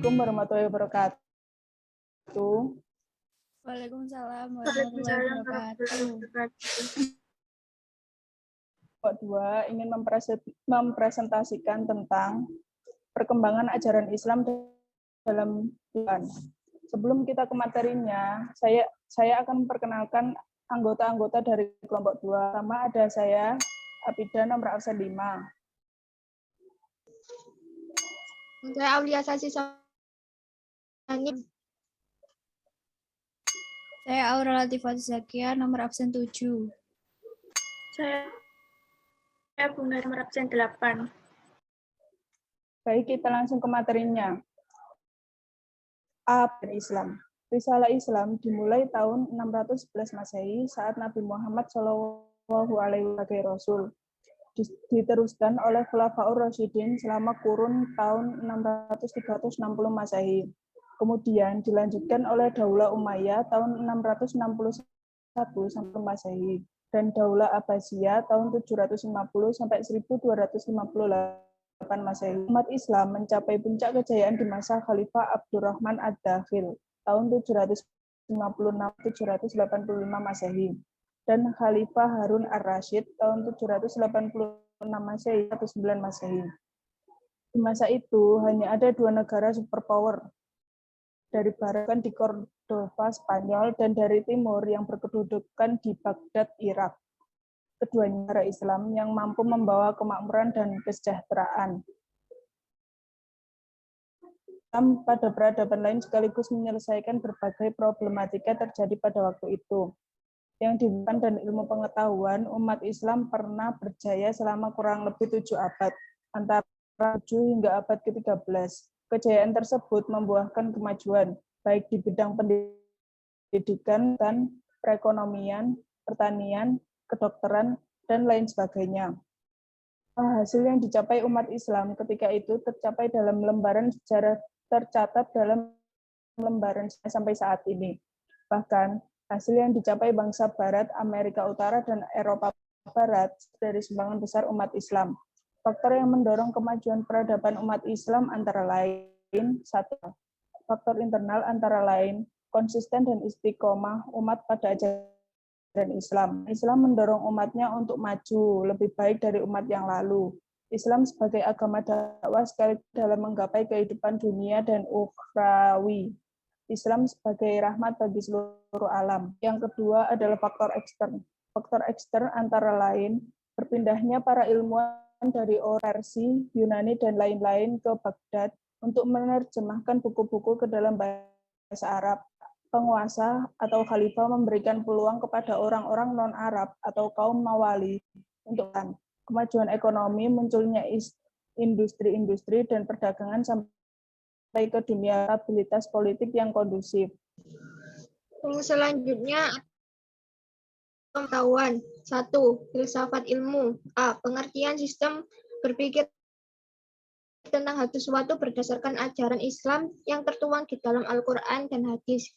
Assalamualaikum warahmatullahi wabarakatuh. Waalaikumsalam warahmatullahi wabarakatuh. Kelompok 2 ingin mempresentasikan tentang perkembangan ajaran Islam dalam Islam. Sebelum kita ke materinya, saya akan memperkenalkan anggota-anggota dari kelompok 2. Pertama ada saya, Abida, nomor absen 5. Saya Aulia Sasi Sani. Saya Aura Latifah Zakia, nomor absen 7. Saya Bunga, nomor absen 8. Baik, kita langsung ke materinya. A. Islam. Risalah Islam dimulai tahun 611 Masehi saat Nabi Muhammad SAW sebagai Rasul. Diteruskan oleh Khulafaur Rasyidin selama kurun tahun 600-360 Masehi. Kemudian dilanjutkan oleh Daulah Umayyah tahun 661 sampai Masehi dan Daulah Abbasiyah tahun 750 sampai 1258 Masehi. Umat Islam mencapai puncak kejayaan di masa Khalifah Abdurrahman Ad-Dakhil tahun 756-785 Masehi dan Khalifah Harun Ar-Rasyid tahun 786 Masehi 19 Masehi. Di masa itu hanya ada 2 negara superpower, dari barat di Cordova, Spanyol, dan dari timur yang berkedudukan di Baghdad, Irak. Keduanya negara Islam yang mampu membawa kemakmuran dan kesejahteraan. Islam pada peradaban lain sekaligus menyelesaikan berbagai problematika terjadi pada waktu itu. Yang dibutuhkan dan ilmu pengetahuan, umat Islam pernah berjaya selama kurang lebih 7 abad, antara 7 hingga abad ke-13. Kejayaan tersebut membuahkan kemajuan, baik di bidang pendidikan dan perekonomian, pertanian, kedokteran, dan lain sebagainya. Hasil yang dicapai umat Islam ketika itu tercapai dalam lembaran sejarah, tercatat dalam lembaran sampai saat ini. Bahkan, hasil yang dicapai bangsa Barat, Amerika Utara, dan Eropa Barat dari sumbangan besar umat Islam. Faktor yang mendorong kemajuan peradaban umat Islam antara lain, 1. Faktor internal antara lain, konsisten dan istiqomah umat pada ajaran Islam. Islam mendorong umatnya untuk maju lebih baik dari umat yang lalu. Islam sebagai agama dakwah sekaligus dalam menggapai kehidupan dunia dan ukhrawi. Islam sebagai rahmat bagi seluruh alam. Yang kedua adalah faktor ekstern. Faktor ekstern antara lain, berpindahnya para ilmuwan dari Persia, Yunani, dan lain-lain ke Baghdad untuk menerjemahkan buku-buku ke dalam bahasa Arab. Penguasa atau khalifah memberikan peluang kepada orang-orang non-Arab atau kaum mawali untuk kemajuan ekonomi, munculnya industri-industri dan perdagangan sampai ke dunia stabilitas politik yang kondusif. Selanjutnya, pengetahuan. 1. Filsafat ilmu. A. Pengertian sistem berpikir tentang hal sesuatu berdasarkan ajaran Islam yang tertuang di dalam Al-Quran dan hadis.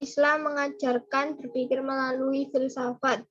Islam mengajarkan berpikir melalui filsafat,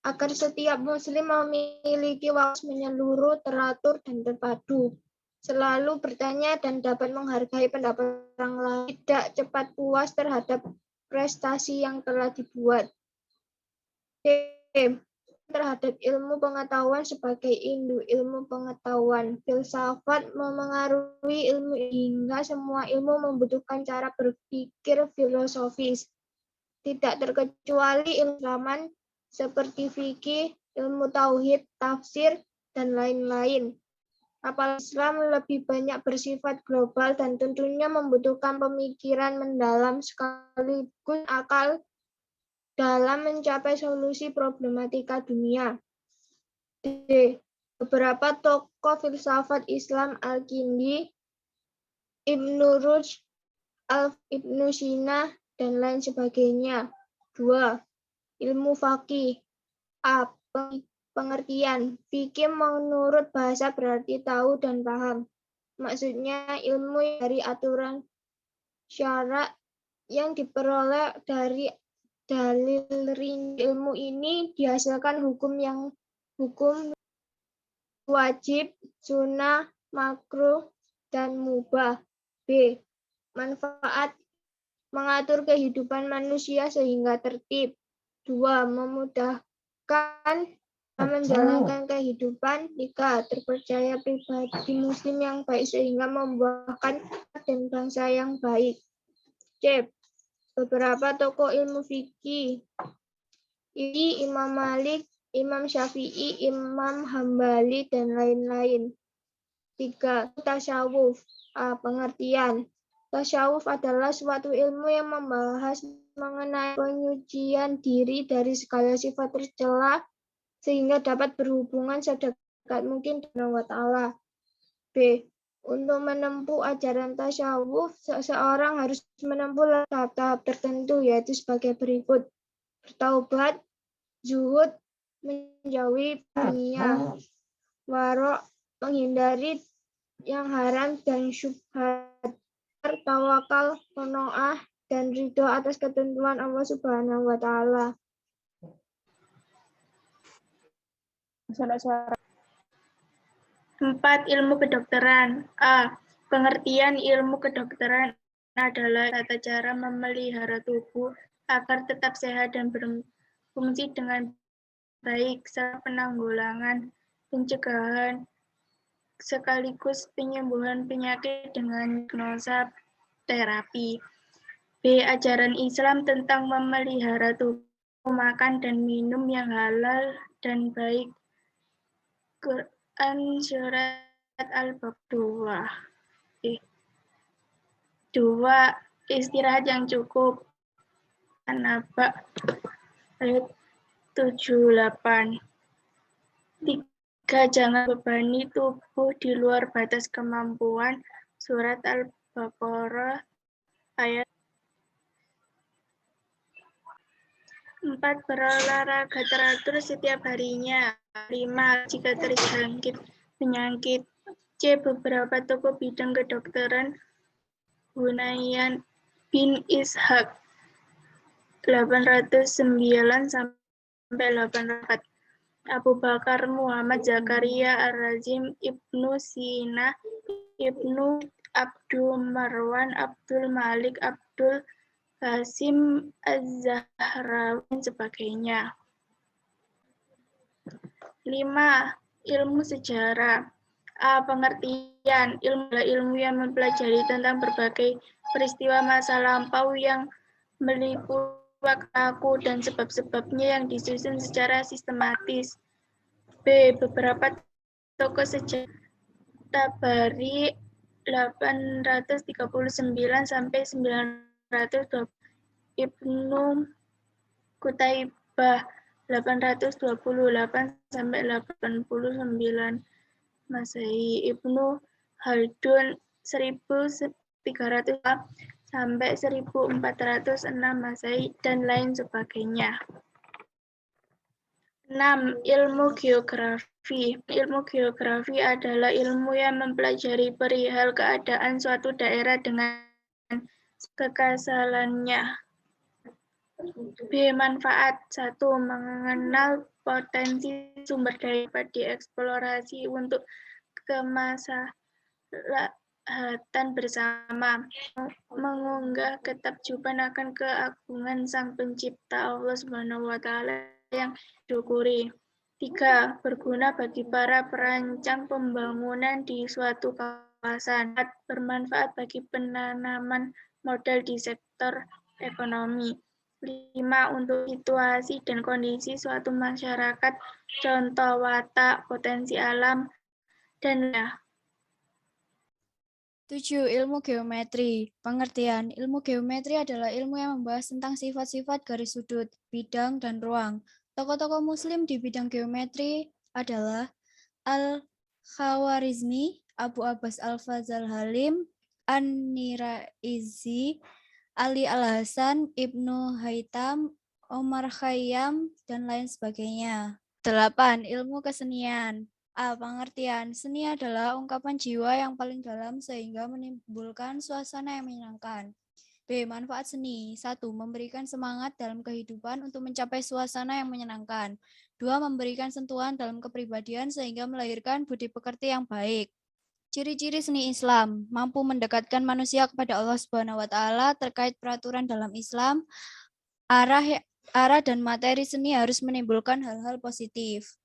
agar setiap muslim memiliki wawasan menyeluruh, teratur, dan terpadu. Selalu bertanya dan dapat menghargai pendapat orang lain, tidak cepat puas terhadap prestasi yang telah dibuat. D. Terhadap ilmu pengetahuan sebagai induk ilmu pengetahuan. Filsafat memengaruhi ilmu hingga semua ilmu membutuhkan cara berpikir filosofis. Tidak terkecuali ilmu Islaman seperti fikih, ilmu tauhid, tafsir, dan lain-lain. Apalagi Islam lebih banyak bersifat global dan tentunya membutuhkan pemikiran mendalam sekaligus akal dalam mencapai solusi problematika dunia. D. Beberapa tokoh filsafat Islam Al-Kindi, Ibnu Rushd, Ibnu Sina, dan lain sebagainya. 2. Ilmu faqih. A. Pengertian. Fikih menurut bahasa berarti tahu dan paham. Maksudnya ilmu dari aturan syarak yang diperoleh dari dalil rinci. Ilmu ini dihasilkan hukum wajib, sunnah, makruh, dan mubah. B. Manfaat mengatur kehidupan manusia sehingga tertib. 2. Memudahkan menjalankan kehidupan. 3. Terpercaya pribadi muslim yang baik sehingga membuahkan dan bangsa yang baik. C. Beberapa tokoh ilmu fikih. Ini Imam Malik, Imam Syafi'i, Imam Hambali, dan lain-lain. 3. Tasawuf. A. Pengertian. Tasawuf adalah suatu ilmu yang membahas mengenai penyucian diri dari segala sifat tercela sehingga dapat berhubungan sedekat mungkin dengan Allah Ta'ala. B. Untuk menempuh ajaran tasawuf, seseorang harus menempuh tahap-tahap tertentu, yaitu sebagai berikut. Bertaubat, zuhud, menjauhi dunia, warok, menghindari yang haram dan syubhat, tawakal, qanaah, dan ridho atas ketentuan Allah Subhanahu wa Ta'ala. Suara-suara. 4. Ilmu kedokteran. A. Pengertian ilmu kedokteran adalah tata cara memelihara tubuh agar tetap sehat dan berfungsi dengan baik, serta penanggulangan, pencegahan, sekaligus penyembuhan penyakit dengan diagnosa terapi. B. Ajaran Islam tentang memelihara tubuh, makan dan minum yang halal dan baik. Quran Surat Al-Baqarah 2. 2. Istirahat yang cukup. An-Naba ayat 78. 3. Jangan bebani tubuh di luar batas kemampuan. Surat Al-Baqarah ayat 4. Berolahraga teratur setiap harinya. 5. Jika terjangkit penyakit. C. Beberapa tokoh bidang kedokteran. Hunayan bin Ishaq 809 sampai 804. Abu Bakar Muhammad Zakaria Ar-Razim, Ibnu Sina, Ibnu Abdul Marwan, Abdul Malik, Abdul Qasim Az-Zahrawi, dan sebagainya. 5. Ilmu sejarah. A. Pengertian. Ilmu adalah ilmu yang mempelajari tentang berbagai peristiwa masa lampau yang meliputi waktu dan sebab-sebabnya yang disusun secara sistematis. B. Beberapa tokoh sejarah. Tabari 839 sampai 920. Ibnu Qutaibah 828 sampai 89 Masehi. Ibnu Khaldun 1300 sampai 1406 Masehi, dan lain sebagainya. 6. Ilmu geografi. Ilmu geografi adalah ilmu yang mempelajari perihal keadaan suatu daerah dengan kekasalannya. B. Manfaat. 1. Mengenal potensi sumber daya dapat dieksplorasi untuk kemaslahatan bersama. Mengunggah ketakjuban akan keagungan Sang Pencipta Allah Subhanahu wa Ta'ala yang disyukuri. 3. Berguna bagi para perancang pembangunan di suatu kawasan. 4. Bermanfaat bagi penanaman modal di sektor ekonomi. 5. Untuk situasi dan kondisi suatu masyarakat, contoh watak, potensi alam, dan 7. Ilmu geometri. Pengertian. Ilmu geometri adalah ilmu yang membahas tentang sifat-sifat garis sudut, bidang, dan ruang. Tokoh-tokoh muslim di bidang geometri adalah Al-Khawarizmi, Abu Abbas Al-Fazal Halim, An-Niraizi, Ali Al-Hasan, Ibnu Haytham, Omar Khayyam, dan lain sebagainya. 8. Ilmu kesenian. A. Pengertian. Seni adalah ungkapan jiwa yang paling dalam sehingga menimbulkan suasana yang menyenangkan. B. Manfaat seni. 1. Memberikan semangat dalam kehidupan untuk mencapai suasana yang menyenangkan. 2. Memberikan sentuhan dalam kepribadian sehingga melahirkan budi pekerti yang baik. Ciri-ciri seni Islam mampu mendekatkan manusia kepada Allah Subhanahu wa taala terkait peraturan dalam Islam. Arah dan materi seni harus menimbulkan hal-hal positif.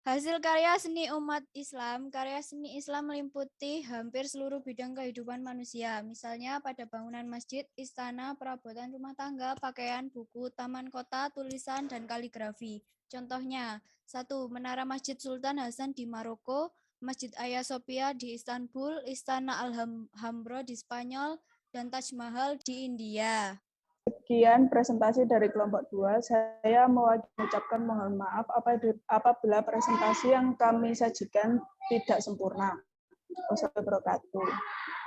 Hasil karya seni umat Islam, karya seni Islam meliputi hampir seluruh bidang kehidupan manusia. Misalnya pada bangunan masjid, istana, perabotan rumah tangga, pakaian, buku, taman kota, tulisan, dan kaligrafi. Contohnya, 1. Menara Masjid Sultan Hasan di Maroko, Masjid Hagia Sophia di Istanbul, Istana Alhambra di Spanyol, dan Taj Mahal di India. Sekian presentasi dari kelompok 2. Saya mengucapkan mohon maaf apabila presentasi yang kami sajikan tidak sempurna. Wassalamualaikum warahmatullahi wabarakatuh.